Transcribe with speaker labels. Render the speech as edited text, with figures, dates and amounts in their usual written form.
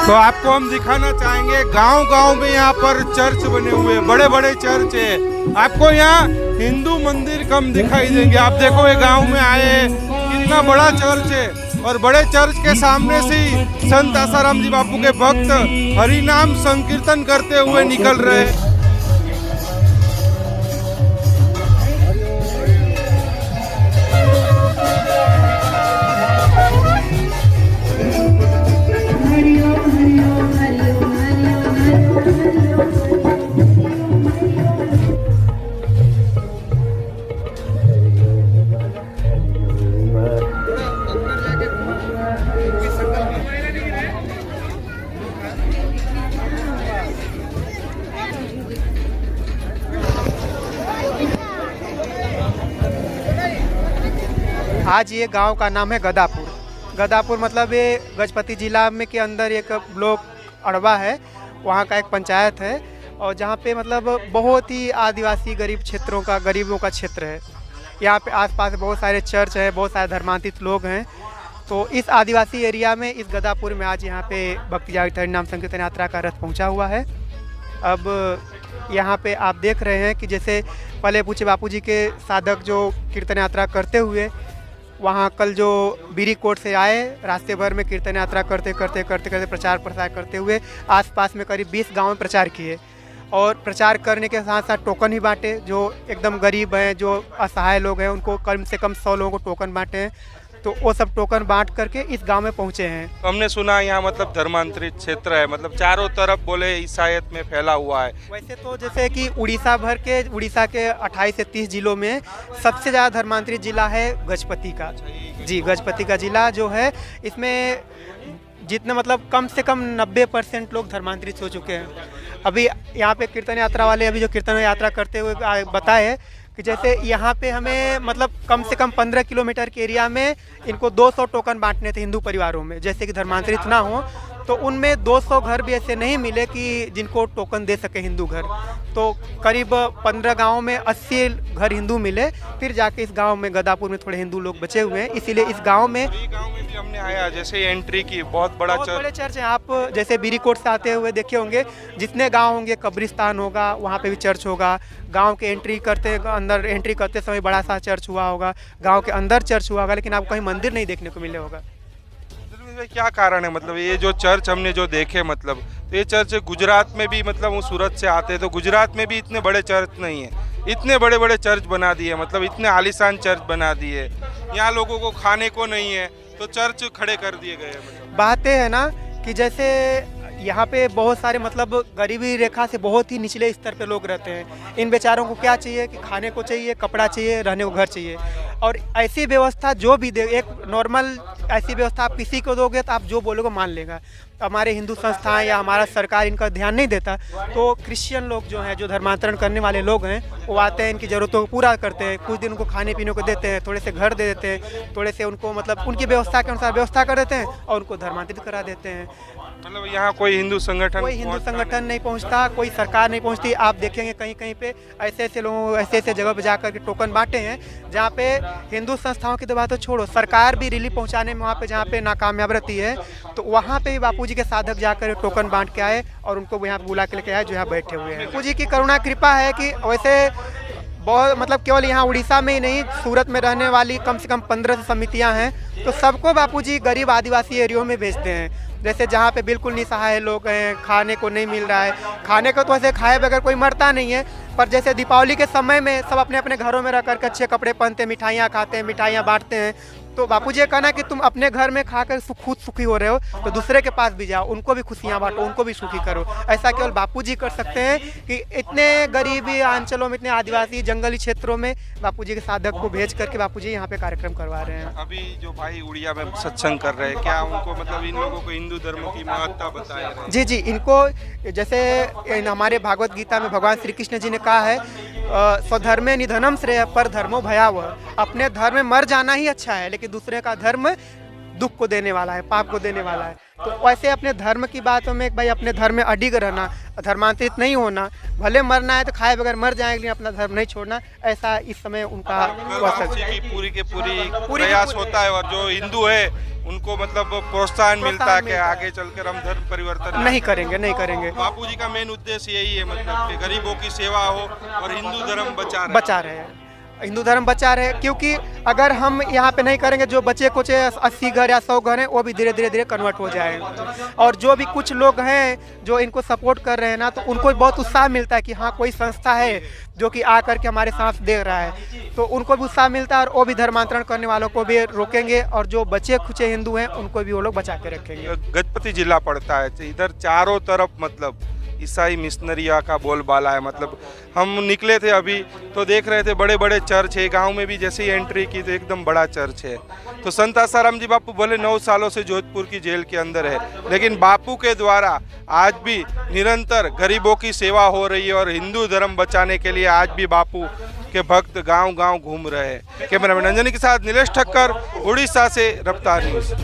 Speaker 1: तो आपको हम दिखाना चाहेंगे गांव-गांव में यहाँ पर चर्च बने हुए, बड़े बड़े चर्च है। आपको यहाँ हिंदू मंदिर कम दिखाई देंगे। आप देखो ये गांव में आए हैं, कितना बड़ा चर्च है और बड़े चर्च के सामने से ही संत आसाराम जी बापू के भक्त हरिनाम संकीर्तन करते हुए निकल रहे हैं।
Speaker 2: आज ये गांव का नाम है गदापुर। गदापुर मतलब ये गजपति जिला में के अंदर एक ब्लॉक अड़वा है, वहाँ का एक पंचायत है और जहाँ पे मतलब बहुत ही आदिवासी गरीबों का क्षेत्र है। यहाँ पे आसपास बहुत सारे चर्च है, बहुत सारे धर्मांतरित लोग हैं। तो इस आदिवासी एरिया में इस गदापुर में आज यहाँ पे भक्ति जागृत हरिनाम संकीर्तन यात्रा का रथ पहुँचा हुआ है। अब यहाँ पे आप देख रहे हैं कि जैसे पहले पूछे बापू जी के साधक जो कीर्तन यात्रा करते हुए वहाँ कल जो बीरी कोट से आए, रास्ते भर में कीर्तन यात्रा करते प्रचार प्रसार करते हुए आसपास में करीब 20 गांव में प्रचार किए और प्रचार करने के साथ साथ टोकन ही बांटे। जो एकदम गरीब हैं, जो असहाय लोग हैं, उनको कम से कम 100 लोगों को टोकन बांटे हैं। तो वो सब टोकन बांट करके इस गांव में पहुंचे हैं।
Speaker 1: हमने सुना यहाँ मतलब धर्मांतरित क्षेत्र है, मतलब चारों तरफ बोले ईसाईयत में फैला हुआ है।
Speaker 2: वैसे तो जैसे कि उड़ीसा के 28 से 30 जिलों में सबसे ज़्यादा धर्मांतरित जिला है गजपति का। जी, गजपति का जिला जो है, इसमें जितने मतलब कम से कम 90% लोग धर्मांतरित हो चुके हैं। अभी यहाँ पे कीर्तन यात्रा वाले अभी जो कीर्तन यात्रा करते हुए बताए कि जैसे यहाँ पे हमें मतलब कम से कम 15 किलोमीटर के एरिया में इनको 200 टोकन बांटने थे हिंदू परिवारों में, जैसे कि धर्मांतरित ना हो। तो उनमें 200 घर भी ऐसे नहीं मिले कि जिनको टोकन दे सके हिंदू घर। तो करीब 15 गाँव में 80 घर हिंदू मिले, फिर जाके इस गांव में गदापुर में थोड़े हिंदू लोग बचे हुए हैं। इसीलिए इस गांव में
Speaker 1: भी हमने आया, जैसे एंट्री की बहुत बड़े
Speaker 2: चर्च है। आप जैसे बीरीकोट से आते हुए देखे होंगे, जितने गांव होंगे कब्रिस्तान होगा, वहाँ पे भी चर्च होगा। गांव के एंट्री करते समय बड़ा सा चर्च हुआ होगा, गांव के अंदर चर्च हुआ होगा, लेकिन आपको कहीं मंदिर नहीं देखने को मिले होगा।
Speaker 1: क्या कारण है? मतलब ये जो चर्च हमने जो देखे, मतलब ये चर्च गुजरात में भी, मतलब वो सूरत से आते हैं तो गुजरात में भी इतने बड़े चर्च नहीं है, इतने बड़े बड़े चर्च बना दिए, मतलब इतने आलीशान चर्च बना दिए। यहाँ लोगों को खाने को नहीं है तो चर्च खड़े कर दिए गए। मतलब
Speaker 2: बातें है ना कि जैसे यहाँ पे बहुत सारे मतलब गरीबी रेखा से बहुत ही निचले स्तर पे लोग रहते हैं। इन बेचारों को क्या चाहिए कि खाने को चाहिए, कपड़ा चाहिए, रहने को घर चाहिए। और ऐसी व्यवस्था जो भी दे, एक नॉर्मल ऐसी व्यवस्था आप किसी को दोगे तो आप जो बोलोगे मान लेगा। हमारे हिंदू संस्थाएं या हमारा सरकार इनका ध्यान नहीं देता, तो क्रिश्चियन लोग जो हैं, जो धर्मांतरण करने वाले लोग हैं, वो आते हैं, इनकी ज़रूरतों को पूरा करते हैं। कुछ दिन उनको खाने पीने को देते हैं, थोड़े से घर दे देते हैं, थोड़े से उनको मतलब उनकी व्यवस्था के अनुसार व्यवस्था कर देते हैं और उनको धर्मांतरित करा देते हैं।
Speaker 1: मतलब यहाँ कोई हिंदू संगठन
Speaker 2: नहीं पहुँचता, कोई सरकार नहीं पहुँचती। आप देखेंगे कहीं कहीं पे ऐसे लोगों ऐसे जगह पे जा करके टोकन बांटे हैं जहाँ पे हिंदू संस्थाओं की तो बात तो छोड़ो, सरकार भी रिलीफ पहुँचाने में वहाँ पे जहाँ पे नाकामयाब रहती है, तो वहाँ पे भी बापू जी के साधक जाकर टोकन बांट के आए और उनको यहाँ बुला के लेके आए जो यहाँ बैठे हुए हैं। बापू जी की करुणा कृपा है कि वैसे बहुत मतलब केवल यहाँ उड़ीसा में ही नहीं, सूरत में रहने वाली कम से कम 15 समितियाँ हैं, तो सबको बापूजी गरीब आदिवासी एरियो में भेजते हैं। जैसे जहाँ पे बिल्कुल निसहाय लोग हैं, खाने को नहीं मिल रहा है, खाने को तो ऐसे खाए बगैर कोई मरता नहीं है, पर जैसे दीपावली के समय में सब अपने अपने घरों में रह करके अच्छे कपड़े पहनते हैं, मिठाइयाँ खाते हैं, मिठाइयाँ बांटते हैं। तो बापूजी ये कहना कि तुम अपने घर में खाकर खुद सुखी हो रहे हो तो दूसरे के पास भी जाओ, उनको भी खुशियाँ बांटो, उनको भी सुखी करो। ऐसा केवल बापूजी कर सकते हैं कि इतने गरीबी अंचलों में, इतने आदिवासी जंगली क्षेत्रों में बापूजी के साधक को भेज करके बापूजी यहाँ पे कार्यक्रम करवा रहे हैं।
Speaker 1: अभी जो भाई उड़िया में सत्संग कर रहे हैं, क्या उनको मतलब इन लोगों को हिंदू धर्म की महत्ता बताए रहे हैं?
Speaker 2: जी, इनको जैसे हमारे भागवत गीता में भगवान श्री कृष्ण जी ने कहा है, स्वधर्मे निधनम श्रेय पर धर्मो भयावह। अपने धर्म में मर जाना ही अच्छा है, लेकिन दूसरे का धर्म दुख को देने वाला है, पाप को देने वाला है। तो वैसे अपने धर्म की बातों में भाई अपने धर्म में अडिग रहना, धर्मांतरित नहीं होना, भले मरना है तो खाए बगैर मर जाएंगे लेकिन अपना धर्म नहीं छोड़ना, ऐसा इस समय उनका
Speaker 1: की पूरी के पूरी प्रयास होता है। और जो हिंदू है उनको मतलब प्रोत्साहन मिलता है कि आगे चलकर हम धर्म परिवर्तन
Speaker 2: नहीं करेंगे।
Speaker 1: बापू जी का मेन उद्देश्य यही है, मतलब कि गरीबों की सेवा हो और हिंदू धर्म
Speaker 2: बचा रहे हैं, हिंदू धर्म बचा रहे, क्योंकि अगर हम यहाँ पे नहीं करेंगे जो बचे कुछ 80 घर या 100 घर हैं वो भी धीरे धीरे कन्वर्ट हो जाएंगे। और जो भी कुछ लोग हैं जो इनको सपोर्ट कर रहे हैं ना, तो उनको बहुत उत्साह मिलता है कि हाँ कोई संस्था है जो कि आकर के हमारे साथ दे रहा है, तो उनको भी उत्साह मिलता है और वो भी धर्मांतरण करने वालों को भी रोकेंगे और जो बचे खुचे हिंदू हैं उनको भी वो लोग बचा के रखेंगे।
Speaker 1: गजपति जिला पड़ता है, इधर चारों तरफ मतलब ईसाई मिशनरिया का बोलबाला है। मतलब हम निकले थे अभी तो देख रहे थे बड़े बड़े चर्च है, गांव में भी जैसे ही एंट्री की तो एकदम बड़ा चर्च है। तो संत आसाराम जी बापू भले 9 सालों से जोधपुर की जेल के अंदर है, लेकिन बापू के द्वारा आज भी निरंतर गरीबों की सेवा हो रही है और हिंदू धर्म बचाने के लिए आज भी बापू के भक्त गांव गांव घूम रहे हैं। कैमरामैन अंजनी के साथ नीलेश ठक्कर, उड़ीसा से रफ्तार न्यूज़।